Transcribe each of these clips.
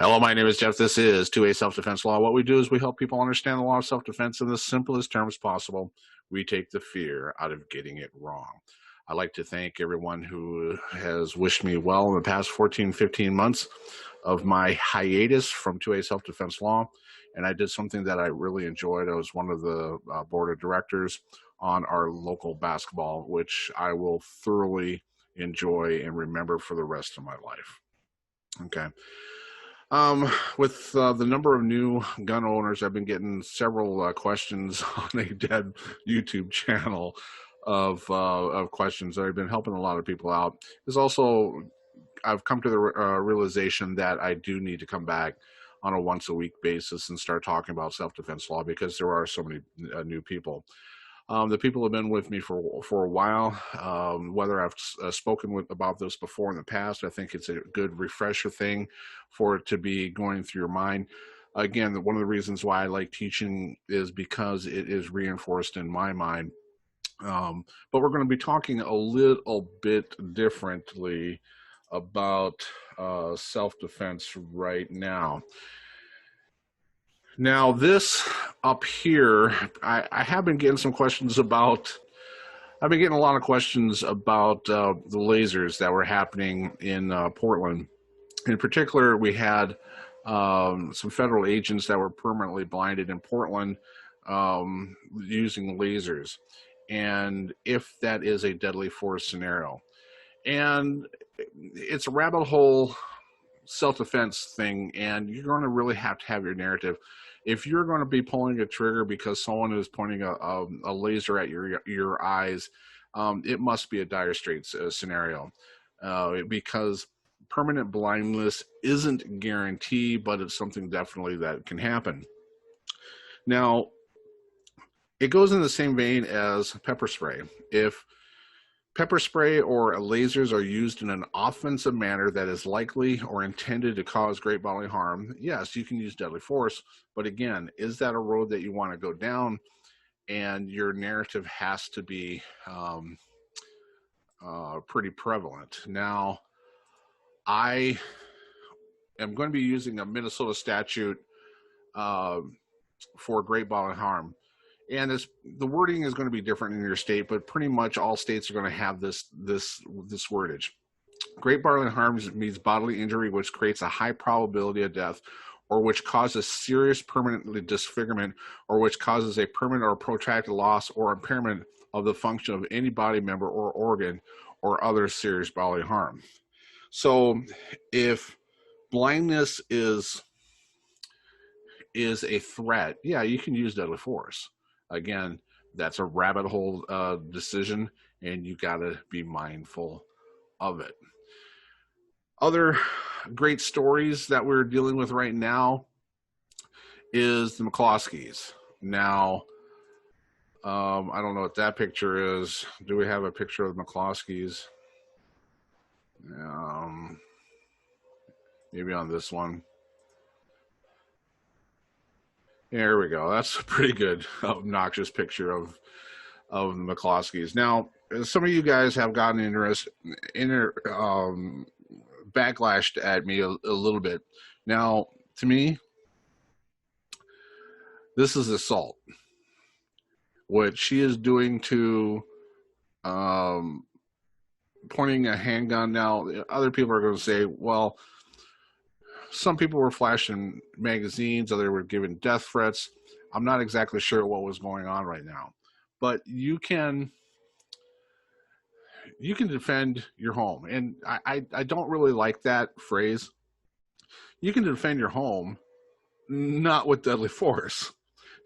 Hello, my name is Jeff. This is 2A Self-Defense Law. What we do is we help people understand the law of self-defense in the simplest terms possible. We take the fear out of getting it wrong. I'd like to thank everyone who has wished me well in the past 14, 15 months of my hiatus from 2A Self-Defense Law. And I did something that I really enjoyed. I was one of the board of directors on our local basketball, which I will thoroughly enjoy and remember for the rest of my life. Okay. With the number of new gun owners, I've been getting several questions on a dead YouTube channel of questions. I've been helping a lot of people out. There's also, I've come to the realization that I do need to come back on a once-a-week basis and start talking about self-defense law because there are so many new people. The people have been with me for a while. Whether I've spoken about this before in the past, I think it's a good refresher thing for it to be going through your mind. Again, one of the reasons why I like teaching is because it is reinforced in my mind. But we're going to be talking a little bit differently about self-defense right now. Now, this up here, I have been getting some questions about, I've been getting a lot of questions about the lasers that were happening in Portland. In particular, we had some federal agents that were permanently blinded in Portland using lasers, and if that is a deadly force scenario. And it's a rabbit hole self-defense thing, and you're going to really have to have your narrative. If you're going to be pulling a trigger because someone is pointing a laser at your eyes, it must be a dire straits scenario, because permanent blindness isn't guaranteed, but it's something definitely that can happen. Now, it goes in the same vein as pepper spray. If pepper spray or lasers are used in an offensive manner that is likely or intended to cause great bodily harm, yes, you can use deadly force. But again, is that a road that you want to go down? And your narrative has to be pretty prevalent. Now, I am going to be using a Minnesota statute for great bodily harm. And the wording is going to be different in your state, but pretty much all states are going to have this wordage. Great bodily harm means bodily injury which creates a high probability of death, or which causes serious permanent disfigurement, or which causes a permanent or protracted loss or impairment of the function of any body member or organ, or other serious bodily harm. So if blindness is a threat, yeah, you can use deadly force. Again, that's a rabbit hole decision, and you got to be mindful of it. Other great stories that we're dealing with right now is the McCloskeys. Now, I don't know what that picture is. Do we have a picture of the McCloskeys? Maybe on this one. There we go. That's a pretty good, obnoxious picture of the McCloskeys. Now, some of you guys have gotten backlashed at me a little bit. Now, to me, this is assault. What she is doing to pointing a handgun. Now, other people are going to say, well, some people were flashing magazines, others were given death threats. I'm not exactly sure what was going on right now, but you can defend your home. And I don't really like that phrase. You can defend your home, not with deadly force.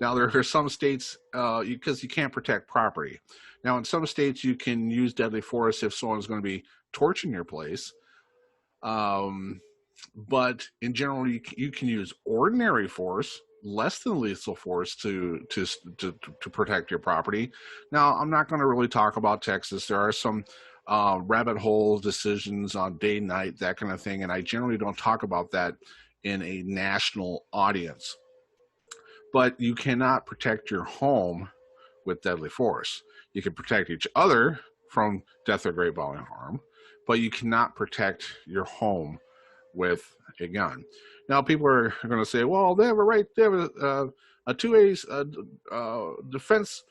Now, there are some states, because you can't protect property. Now, in some states, you can use deadly force if someone's going to be torching your place. But in general, you can use ordinary force, less than lethal force to protect your property. Now, I'm not going to really talk about Texas. There are some rabbit hole decisions on day, night, that kind of thing, and I generally don't talk about that in a national audience. But you cannot protect your home with deadly force. You can protect each other from death or great bodily harm, but you cannot protect your home with a gun. Now, people are going to say, well, they have a right, they have a 2A defense.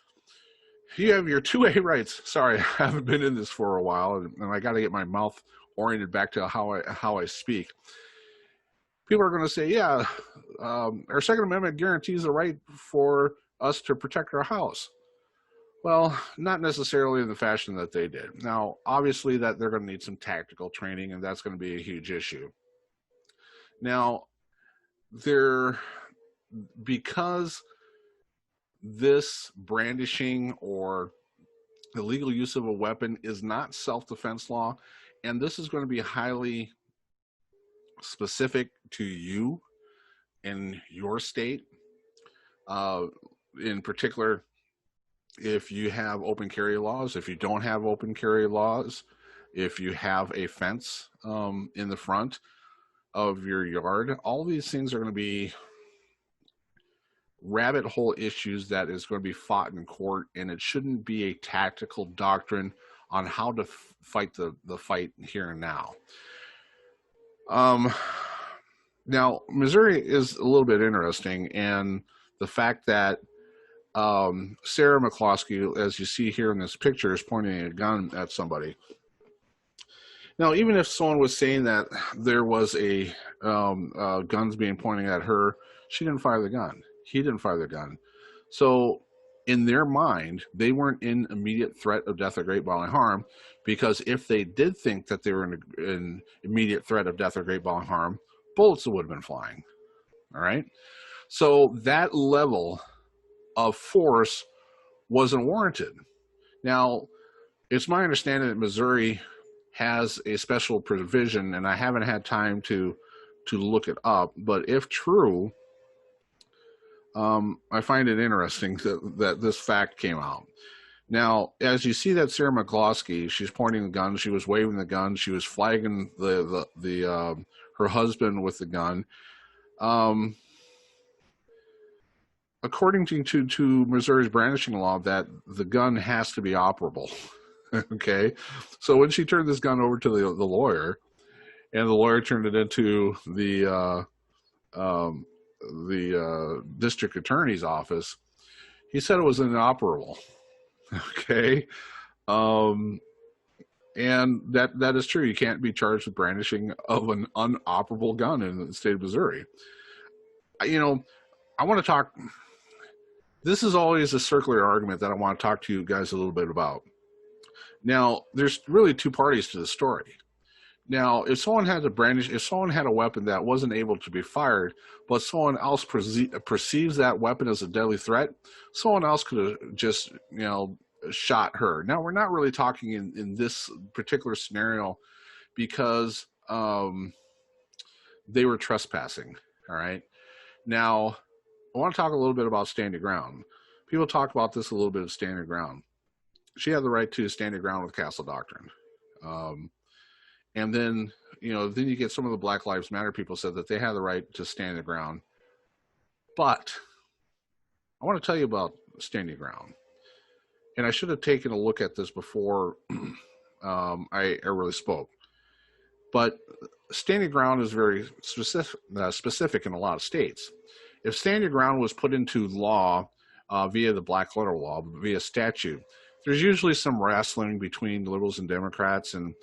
You have your 2A rights. Sorry, I haven't been in this for a while, and I got to get my mouth oriented back to how I speak. People are going to say, yeah, our Second Amendment guarantees the right for us to protect our house. Well, not necessarily in the fashion that they did. Now, obviously, that they're going to need some tactical training, and that's going to be a huge issue. Now, because this brandishing or illegal use of a weapon is not self-defense law, and this is going to be highly specific to you in your state. In particular, if you have open carry laws, if you don't have open carry laws, if you have a fence in the front of your yard, all these things are going to be rabbit hole issues that is going to be fought in court, and it shouldn't be a tactical doctrine on how to fight the fight here and now. Now, Missouri is a little bit interesting, and the fact that Sarah McCloskey, as you see here in this picture, is pointing a gun at somebody. Now, even if someone was saying that there was a guns being pointed at her, she didn't fire the gun. He didn't fire the gun. So in their mind, they weren't in immediate threat of death or great bodily harm, because if they did think that they were in immediate threat of death or great bodily harm, bullets would have been flying. All right. So that level of force wasn't warranted. Now, it's my understanding that Missouri has a special provision, and I haven't had time to look it up, but if true, I find it interesting that this fact came out. Now, as you see that Sarah McCloskey, she's pointing the gun, she was waving the gun, she was flagging her husband with the gun. According to Missouri's brandishing law, that the gun has to be operable. Okay, so when she turned this gun over to the lawyer, and the lawyer turned it into the district attorney's office, he said it was inoperable. Okay, and that is true. You can't be charged with brandishing of an unoperable gun in the state of Missouri. You know, I want to talk. This is always a circular argument that I want to talk to you guys a little bit about. Now, there's really two parties to the story. Now, if someone had a weapon that wasn't able to be fired, but someone else perceives that weapon as a deadly threat, someone else could have just, shot her. Now, we're not really talking in this particular scenario because they were trespassing. All right. Now, I want to talk a little bit about standing ground. People talk about this a little bit of standing ground. She had the right to stand your ground with castle doctrine. And then, then you get some of the Black Lives Matter people said that they had the right to stand their ground. But I want to tell you about standing ground. And I should have taken a look at this before I really spoke. But standing ground is very specific in a lot of states. If standing ground was put into law via the black letter law, via statute, there's usually some wrestling between liberals and Democrats, and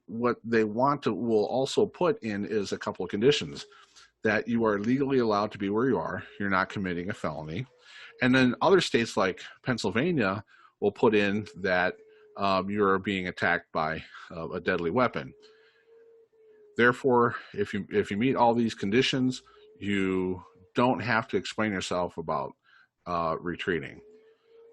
what they will also put in is a couple of conditions: that you are legally allowed to be where you are, you're not committing a felony, and then other states like Pennsylvania will put in that you're being attacked by a deadly weapon. Therefore, if you meet all these conditions, you don't have to explain yourself about retreating.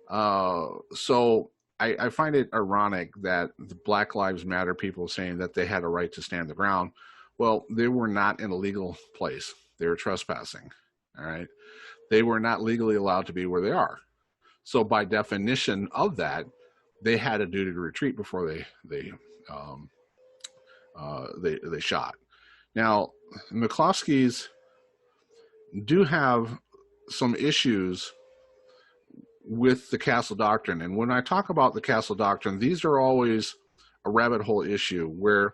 So I find it ironic that the Black Lives Matter people saying that they had a right to stand the ground. Well, they were not in a legal place. They were trespassing. All right. They were not legally allowed to be where they are. So by definition of that, they had a duty to retreat before they shot. Now, McCloskey's do have some issues with the castle doctrine. And when I talk about the castle doctrine, these are always a rabbit hole issue where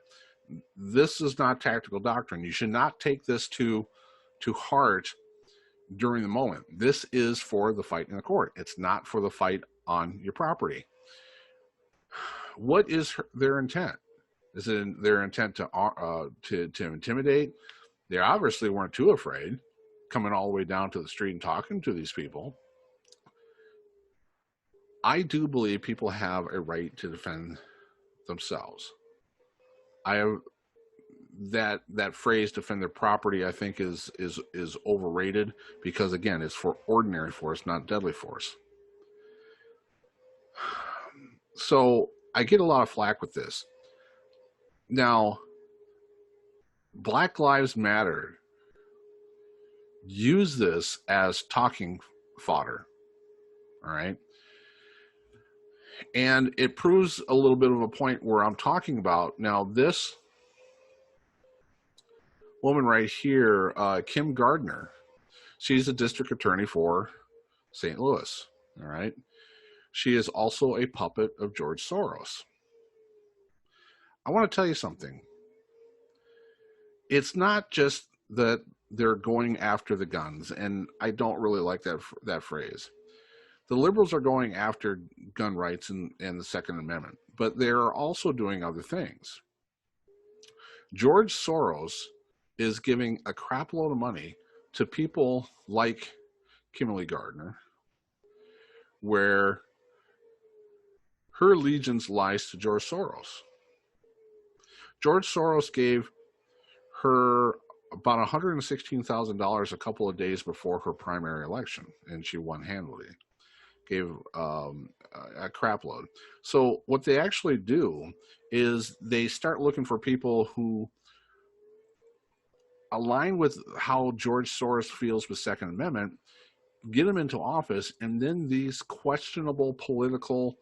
this is not tactical doctrine. You should not take this to heart during the moment. This is for the fight in the court. It's not for the fight on your property. What is their intent? Is it their intent to intimidate? They obviously weren't too afraid, coming all the way down to the street and talking to these people. I do believe people have a right to defend themselves. I have that phrase "defend their property." I think is overrated, because again, it's for ordinary force, not deadly force. So I get a lot of flack with this. Now, Black Lives Matter use this as talking fodder. All right. And it proves a little bit of a point where I'm talking about. Now, this woman right here, Kim Gardner, she's a district attorney for St. Louis. All right. She is also a puppet of George Soros. I want to tell you something. It's not just that they're going after the guns, and I don't really like that phrase. The liberals are going after gun rights and the Second Amendment, but they're also doing other things. George Soros is giving a crap load of money to people like Kimberly Gardner, where her allegiance lies to George Soros. George Soros gave her about $116,000 a couple of days before her primary election, and she won handily. Gave a crap load. So what they actually do is they start looking for people who align with how George Soros feels with Second Amendment, get them into office, and then these questionable political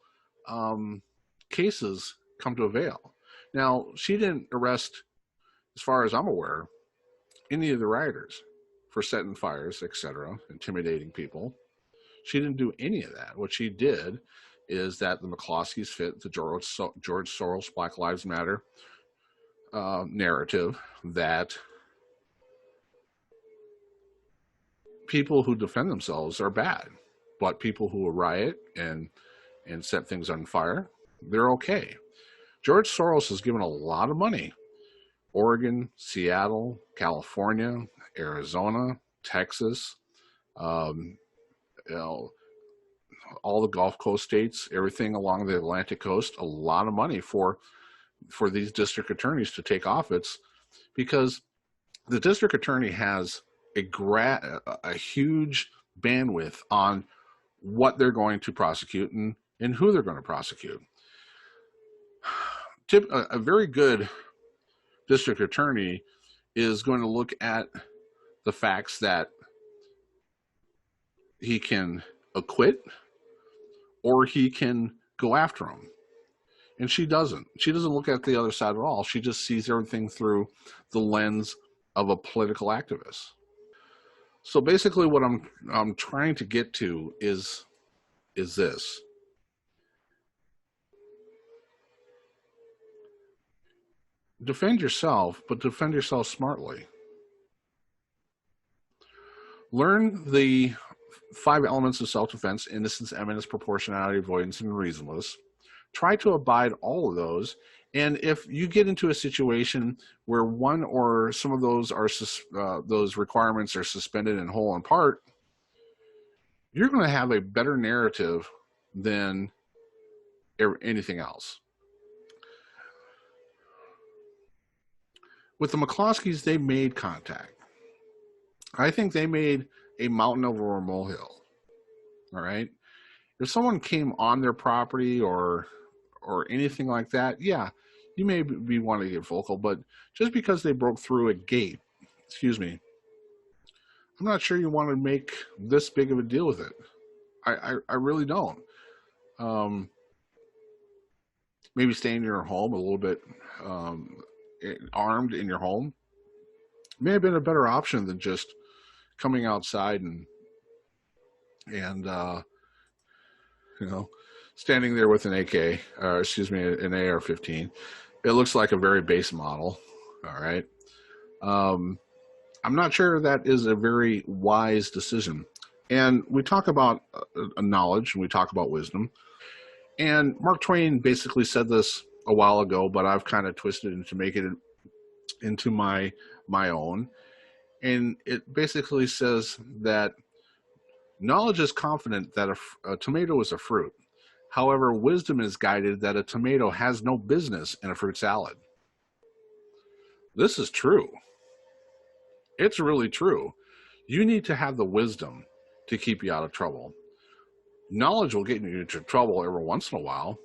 cases come to avail. Now, she didn't arrest, as far as I'm aware, any of the rioters for setting fires, etc., intimidating people. She didn't do any of that. What she did is that the McCloskeys fit the George Soros Black Lives Matter narrative, that people who defend themselves are bad, but people who riot and set things on fire, they're okay. George Soros has given a lot of money. Oregon, Seattle, California, Arizona, Texas, all the Gulf Coast states, everything along the Atlantic coast, a lot of money for these district attorneys to take office, because the district attorney has a huge bandwidth on what they're going to prosecute and who they're going to prosecute. A very good district attorney is going to look at the facts that he can acquit or he can go after him. And she doesn't. She doesn't look at the other side at all. She just sees everything through the lens of a political activist. So basically what I'm trying to get to is this. Defend yourself, but defend yourself smartly. Learn the 5 elements of self-defense: innocence, eminence, proportionality, avoidance, and reasonableness. Try to abide all of those. And if you get into a situation where one or some of those those requirements are suspended in whole and part, you're going to have a better narrative than anything else. With the McCloskeys, they made contact. I think they made a mountain over a molehill. All right. If someone came on their property or anything like that, yeah, you may be wanting to get vocal, but just because they broke through a gate, I'm not sure you want to make this big of a deal with it. I really don't. Maybe stay in your home a little bit armed in your home may have been a better option than just coming outside and standing there with an AK, an AR-15, It looks like a very base model. All right. Um, I'm not sure that is a very wise decision. And we talk about knowledge and we talk about wisdom. And Mark Twain basically said this a while ago, but I've kind of twisted it to make it into my own. And it basically says that knowledge is confident that a tomato is a fruit. However, wisdom is guided that a tomato has no business in a fruit salad. This is true. It's really true. You need to have the wisdom to keep you out of trouble. Knowledge will get you into trouble every once in a while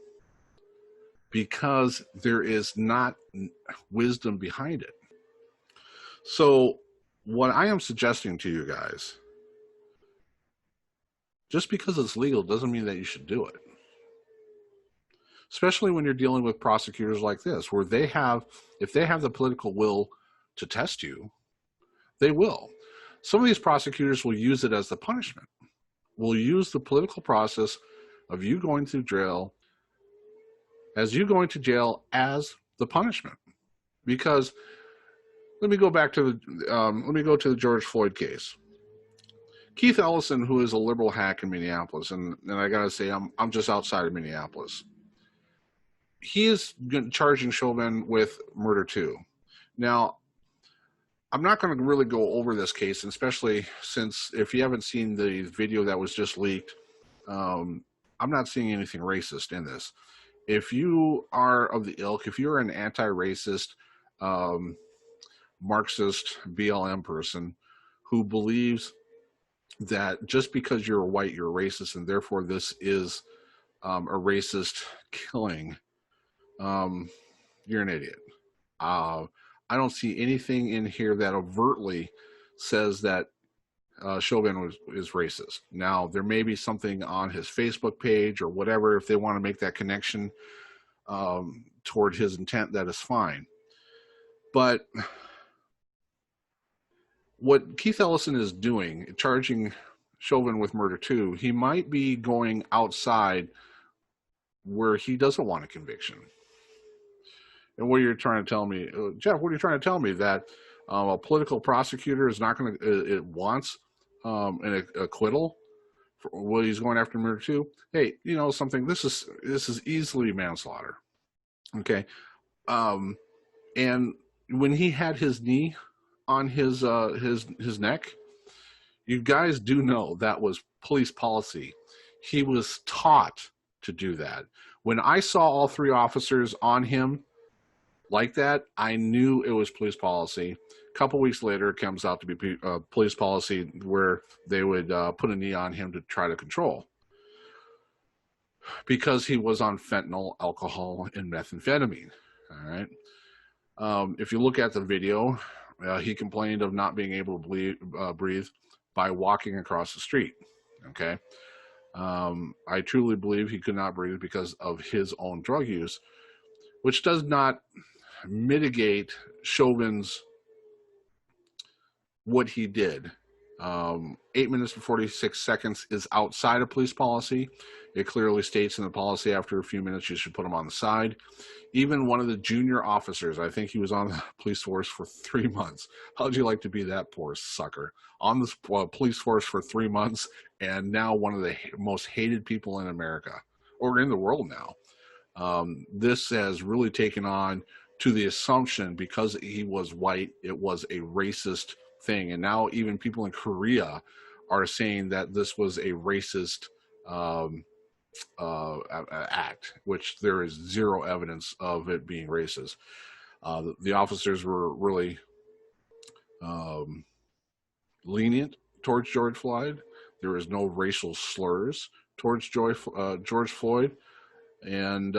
because there is not wisdom behind it. So, what I am suggesting to you guys, just because it's legal doesn't mean that you should do it. Especially when you're dealing with prosecutors like this, where if they have the political will to test you, they will. Some of these prosecutors will use it as the punishment. Will use the political process of you going to jail as the punishment. Because let me go to the George Floyd case. Keith Ellison, who is a liberal hack in Minneapolis, and I gotta say, I'm just outside of Minneapolis. He is charging Chauvin with murder too. Now, I'm not going to really go over this case, especially since if you haven't seen the video that was just leaked, I'm not seeing anything racist in this. If you are of the ilk, if you're an anti-racist, Marxist, BLM person who believes that just because you're white, you're racist, and therefore this is a racist killing, you're an idiot. I don't see anything in here that overtly says that Chauvin is racist. Now, there may be something on his Facebook page or whatever. If they want to make that connection toward his intent, that is fine. But what Keith Ellison is doing, charging Chauvin with murder too, he might be going outside where he doesn't want a conviction. And what you're trying to tell me, Jeff, what are you trying to tell me? That a political prosecutor is not going to, it wants an acquittal for what he's going after murder too? Hey, you know something, this is easily manslaughter. Okay. And when he had his knee on his neck, you guys do know that was police policy. He was taught to do that. When I saw all three officers on him like that, I knew it was police policy. A couple weeks later, it comes out to be police policy where they would put a knee on him to try to control, because he was on fentanyl, alcohol, and methamphetamine. All right. If you look at the video, he complained of not being able to breathe by walking across the street. Okay. I truly believe he could not breathe because of his own drug use, which does not mitigate Chauvin's what he did. 8 minutes and 46 seconds is outside of police policy. It clearly states in the policy after a few minutes you should put him on the side. Even one of the junior officers, I think he was on the police force for 3 months. How'd you like to be that poor sucker? On the police force for 3 months, and now one of the most hated people in America, or in the world now. This has really taken on to the assumption, because he was white, it was a racist thing. And now even people in Korea are saying that this was a racist act, which there is zero evidence of it being racist. The officers were really lenient towards George Floyd. There was no racial slurs towards George Floyd. And,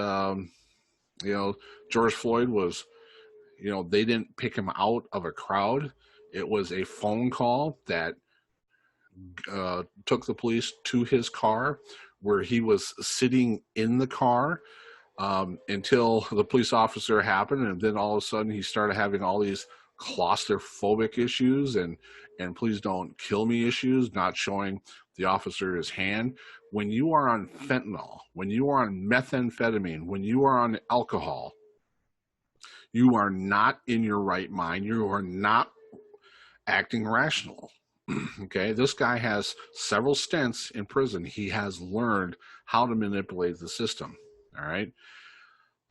George Floyd was, they didn't pick him out of a crowd. It was a phone call that took the police to his car, where he was sitting in the car until the police officer happened. And then all of a sudden he started having all these claustrophobic issues and please don't kill me issues, not showing the officer his hand. When you are on fentanyl, when you are on methamphetamine, when you are on alcohol, You are not in your right mind. You are not acting rational. Okay, this guy has several stints in prison. He has learned how to manipulate the system. All right.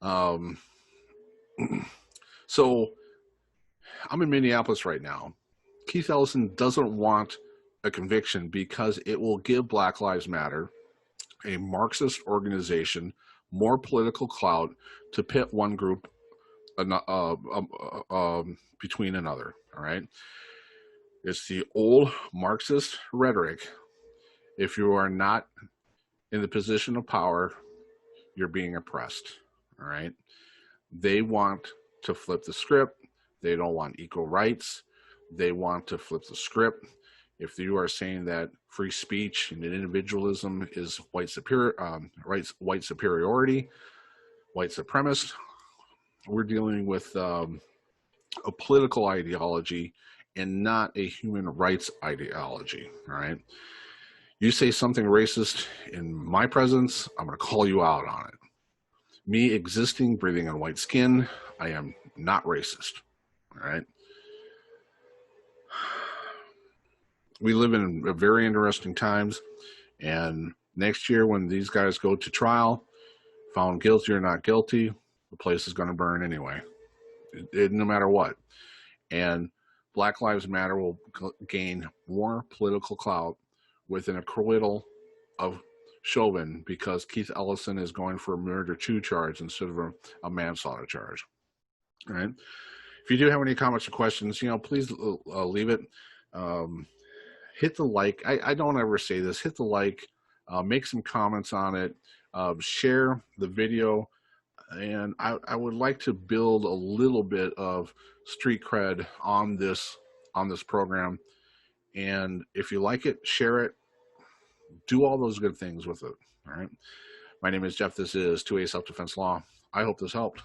Um, so I'm in Minneapolis right now. Keith Ellison doesn't want a conviction because it will give Black Lives Matter, a Marxist organization, more political clout to pit one group between another. All right. It's the old Marxist rhetoric. If you are not in the position of power, you're being oppressed. All right. They want to flip the script. They don't want equal rights. They want to flip the script. If you are saying that free speech and individualism is white superiority, white supremacist, we're dealing with a political ideology and not a human rights ideology. All right. You say something racist in my presence, I'm going to call you out on it. Me existing, breathing on white skin, I am not racist. All right. We live in very interesting times, and next year when these guys go to trial, found guilty or not guilty, the place is going to burn anyway, no matter what. And Black Lives Matter will gain more political clout with an acquittal of Chauvin because Keith Ellison is going for a murder 2 charge instead of a manslaughter charge. All right. If you do have any comments or questions, please leave it. Hit the like. I don't ever say this. Hit the like. Make some comments on it. Share the video. And I would like to build a little bit of street cred on this program. And if you like it, share it. Do all those good things with it. All right. My name is Jeff. This is 2A Self-Defense Law. I hope this helped.